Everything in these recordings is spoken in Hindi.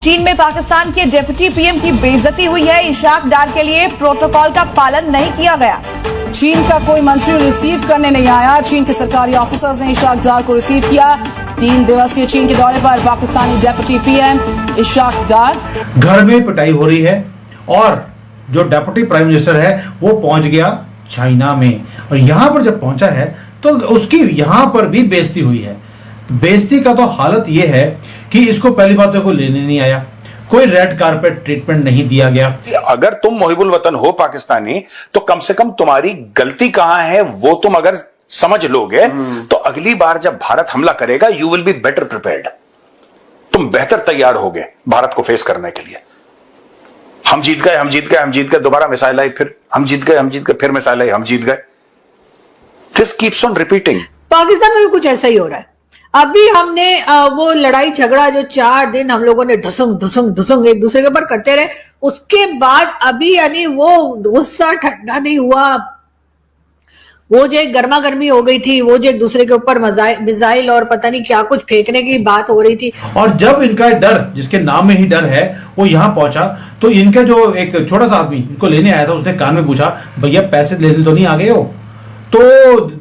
चीन में पाकिस्तान के डिप्टी पीएम की बेइज्जती हुई है। इशाक डार के लिए प्रोटोकॉल का पालन नहीं किया गया। चीन का कोई मंत्री रिसीव करने नहीं आया। चीन के सरकारी ऑफिसर्स ने इशाक डार को रिसीव किया। 3 दिवसीय चीन के दौरे पर पाकिस्तानी डिप्टी पीएम इशाक डार। घर में पिटाई हो रही है और जो डिप्टी प्राइम मिनिस्टर है वो पहुंच गया चाइना में, और यहां पर जब पहुंचा है तो उसकी यहां पर भी बेइज्जती हुई है। बेइज्जती का तो हालत ये है कि इसको पहली बात तो कोई लेने नहीं आया, कोई रेड कारपेट ट्रीटमेंट नहीं दिया गया। अगर तुम मोहिबुल वतन हो पाकिस्तानी तो कम से कम तुम्हारी गलती कहां है वो तुम अगर समझ लोगे तो अगली बार जब भारत हमला करेगा you will be better prepared. तुम बेहतर तैयार होगे भारत को फेस करने के लिए। हम जीत गए, हम जीत गए, हम जीत गए, दोबारा मिसाइल आई, फिर हम जीत गए, हम जीत गए, फिर मिसाइल आई, हम जीत गए। This keeps on repeating. Pakistan में भी कुछ ऐसा ही हो रहा है। अभी हमने वो लड़ाई झगड़ा जो 4 दिन हम लोगों ने ढुसंग ढुसंग ढुसंग एक दूसरे के ऊपर करते रहे, उसके बाद अभी यानी वो गुस्सा ठंडा नहीं हुआ। वो जो गर्मा गर्मी हो गई थी, वो जो एक दूसरे के ऊपर मिसाइल और पता नहीं क्या कुछ फेंकने की बात हो रही थी। और जब इनका डर, जिसके नाम में ही डर है, वो यहाँ पहुंचा तो इनका जो एक छोटा सा आदमी इनको लेने आया था उसने कान में पूछा, भैया पैसे लेने तो नहीं आ गए हो? तो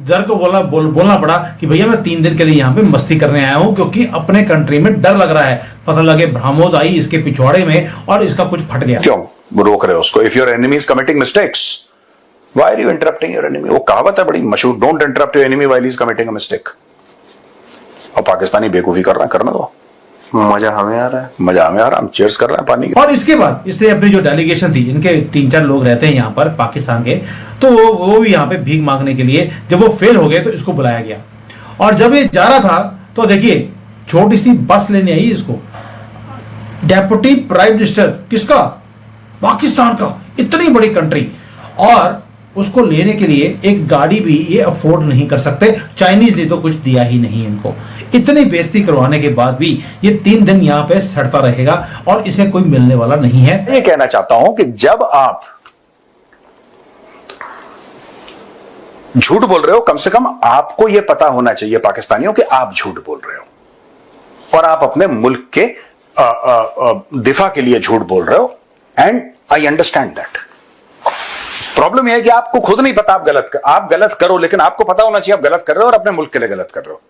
डर को बोलना पड़ा कि भैया मैं 3 दिन के लिए यहाँ पे मस्ती करने आया हूँ, क्योंकि अपने कंट्री में डर लग रहा है। पता लगे ब्रह्मोस आई इसके पिछवाड़े में और इसका कुछ फट गया। क्यों रोक रहे हो उसको? If your enemy is committing mistakes why are you interrupting your enemy? वो कहावत है बड़ी मशहूर, don't interrupt your enemy while he is committing a mistake. और पाकिस्तानी बेवकूफी कर रहा है, करने दो, मजा हमें आ रहा है, मजा हमें आ रहा है, हम चीयर्स कर रहे हैं पानी के। और इसके बाद इसने अपनी जो डेलीगेशन थी, इनके 3-4 लोग रहते हैं यहाँ पर पाकिस्तान के, तो वो भी यहाँ पे भीख मांगने के लिए, जब वो फेल हो गए तो इसको बुलाया गया। और जब ये जा रहा था तो देखिए छोटी सी बस लेने आई इसको, डेप्यूटी प्राइम मिनिस्टर किसका? पाकिस्तान का, इतनी बड़ी कंट्री, और उसको लेने के लिए एक गाड़ी भी ये अफोर्ड नहीं कर सकते। चाइनीज ने तो कुछ दिया ही नहीं इनको। इतनी बेइज्जती करवाने के बाद भी ये 3 दिन यहाँ पे सड़ता रहेगा और इसे कोई मिलने वाला नहीं है। ये कहना चाहता हूं कि जब आप झूठ बोल रहे हो, कम से कम आपको यह पता होना चाहिए पाकिस्तानियों कि आप झूठ बोल रहे हो और आप अपने मुल्क के दिफा के लिए झूठ बोल रहे हो। And I understand that. Problem यह है कि आपको खुद नहीं पता आप गलत करो, लेकिन आपको पता होना चाहिए आप गलत कर रहे हो और अपने मुल्क के लिए गलत कर रहे हो।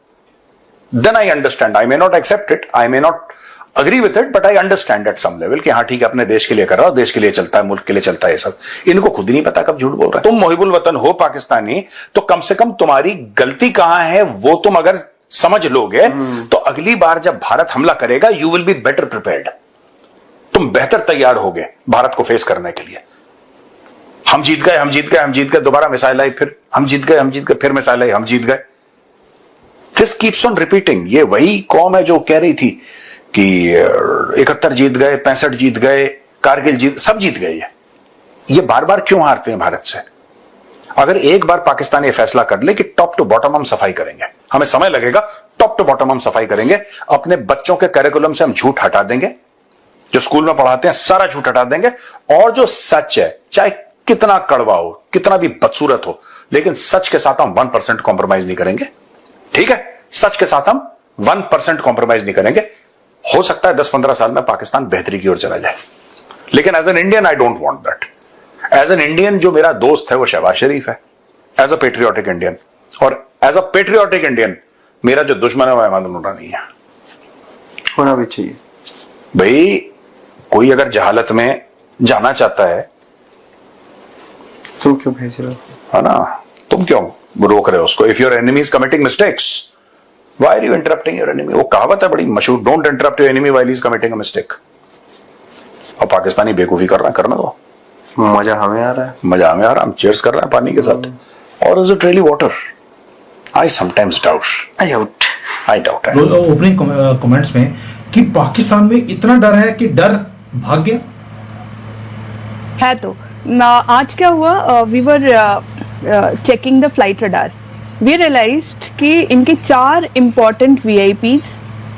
Then I understand. I may not accept it. I may not agree with it, but I understand at some level कि हाँ ठीक है, अपने देश के लिए कर रहा हो, देश के लिए चलता है, मुल्क के लिए चलता है ये सब। इनको खुद ही नहीं पता कब झूठ बोल रहे हैं। तुम मोहिबुल वतन हो पाकिस्तानी तो कम से कम तुम्हारी गलती कहां है वो तुम अगर समझ लोगे तो अगली बार जब भारत हमला करेगा you will be better prepared. तुम बेहतर तैयार होगे भारत को फेस करने के लिए। हम जीत गए, हम जीत गए, हम जीत गए, दोबारा मिसाइल आई, फिर हम जीत गए, हम जीत गए, फिर मिसाइल आई, हम जीत गए। This keeps on repeating. ये वही कौम है जो कह रही थी कि 71 जीत गए, 65 जीत गए, कारगिल सब जीत गए। ये बार बार क्यों हारते हैं भारत से? अगर एक बार पाकिस्तान ये फैसला कर ले कि टॉप टू बॉटम हम सफाई करेंगे, हमें समय लगेगा, टॉप टू बॉटम हम सफाई करेंगे, अपने बच्चों के करिकुलम से हम झूठ हटा देंगे, जो स्कूल में पढ़ाते हैं सारा झूठ हटा देंगे, और जो सच है चाहे कितना कड़वा हो, कितना भी बदसूरत हो, लेकिन सच के साथ हम 1% कॉम्प्रोमाइज नहीं करेंगे। ठीक है, सच के साथ हम 1% कॉम्प्रोमाइज नहीं करेंगे। हो सकता है 10-15 साल में पाकिस्तान बेहतरी की ओर चला जाए, लेकिन as an Indian I don't want that. As an Indian जो मेरा दोस्त है वो शहबाज शरीफ है, एज अ पेट्रियोटिक इंडियन, और एज अ पेट्रियोटिक इंडियन मेरा जो दुश्मन है वो अहमद नूरानी है। होना भी चाहिए भाई। कोई अगर जहालत में जाना चाहता है तुम क्यों भेज रहे हो? है ना, तुम क्यों रोक रहे हो उसको? If your enemy is committing mistakes why are you interrupting your enemy? वो कहावत है बड़ी मशहूर, don't interrupt your enemy while he is committing a mistake. और पाकिस्तानी बेवकूफी कर रहा है, करने दो, मजा हमें आ रहा है, मजा हमें आ रहा है, हम चीयर्स कर रहे हैं पानी के साथ। और is it really water? I sometimes doubt. I doubt opening comments में कि पाकिस्तान में इतना डर है कि डर भाग गया है। तो आज क्या हुआ, we were checking the flight radar, we realized कि इनके 4 important VIPs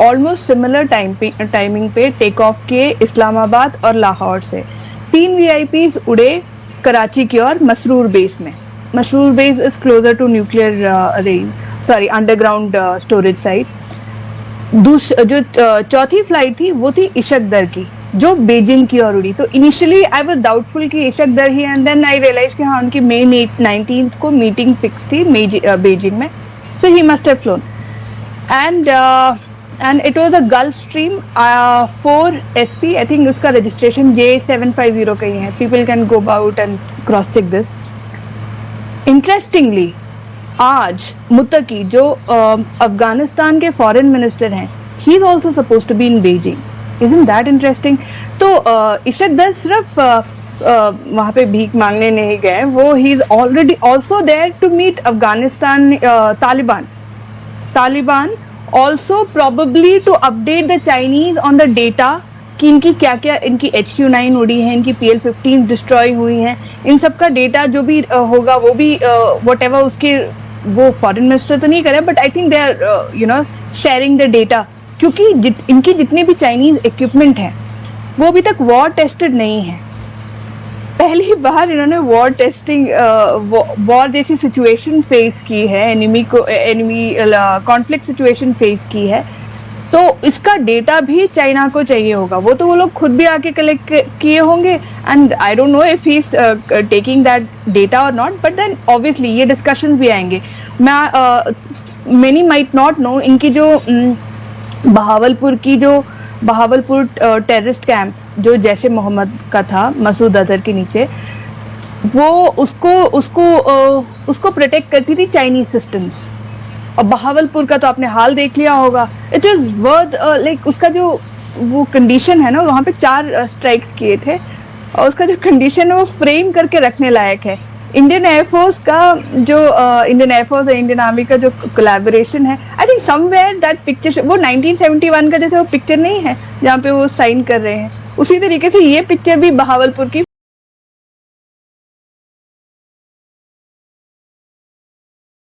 almost similar timing पे टेक ऑफ किए इस्लामाबाद और लाहौर से। 3 वीआईपीज उड़े कराची की ओर मसरूर बेस में। Masroor base is closer to nuclear underground storage site. जो चौथी फ्लाइट थी वो थी इशक दर की, जो बीजिंग की ओर उड़ी। तो इनिशियली आई वाज डाउटफुल कि इशक दर ही, एंड देन आई रियलाइज कि हाँ उनकी May 19th को मीटिंग फिक्स थी बीजिंग में, so he must have flown. And it was a Gulfstream 4 SP, I think उसका रजिस्ट्रेशन J750 का ही है। People can go about and cross check this. Interestingly आज मुत्तकी जो अफगानिस्तान के फॉरेन मिनिस्टर हैं, he is also supposed to be in Beijing. Isn't that interesting? तो इशक दर सिर्फ वहाँ पे भीख मांगने नहीं गए, वो he is already also there to meet Afghanistan Taliban also probably to update the Chinese on the data कि इनकी क्या क्या, इनकी HQ9 उड़ी है, इनकी PL-15 डिस्ट्रॉय हुई हैं, इन सब का डेटा जो भी होगा वो भी whatever उसके वो फॉरेन मिनिस्टर तो नहीं करे, but I think they are sharing the data, क्योंकि इनकी जितने भी चाइनीज इक्विपमेंट हैं वो अभी तक वॉर टेस्टेड नहीं है। पहली बार इन्होंने वॉर जैसी सिचुएशन फेस की है, एनिमी कॉन्फ्लिक्ट सिचुएशन फेस की है, तो इसका डेटा भी चाइना को चाहिए होगा। वो लोग खुद भी आके कलेक्ट किए होंगे, and I don't know if he is taking that data और नॉट, बट देन ऑब्वियसली ये डिस्कशन भी आएंगे। मेनी माइट नॉट नो, इनकी जो बहावलपुर टेररिस्ट कैंप जो जैश ए मोहम्मद का था मसूद अजहर के नीचे, वो उसको प्रोटेक्ट करती थी चाइनीज सिस्टम्स। और बहावलपुर का तो आपने हाल देख लिया होगा। इट इज वर्थ लाइक उसका जो वो कंडीशन है ना, वहाँ पे 4 स्ट्राइक्स किए थे, और उसका जो कंडीशन है वो फ्रेम करके रखने लायक है। इंडियन एयरफोर्स का जो इंडियन एयरफोर्स और इंडियन आर्मी का जो कोलैबोरेशन है, I think somewhere that picture, वो 1971 का जैसे वो पिक्चर नहीं है जहाँ पे वो साइन कर रहे हैं, उसी तरीके से ये पिक्चर भी बहावलपुर की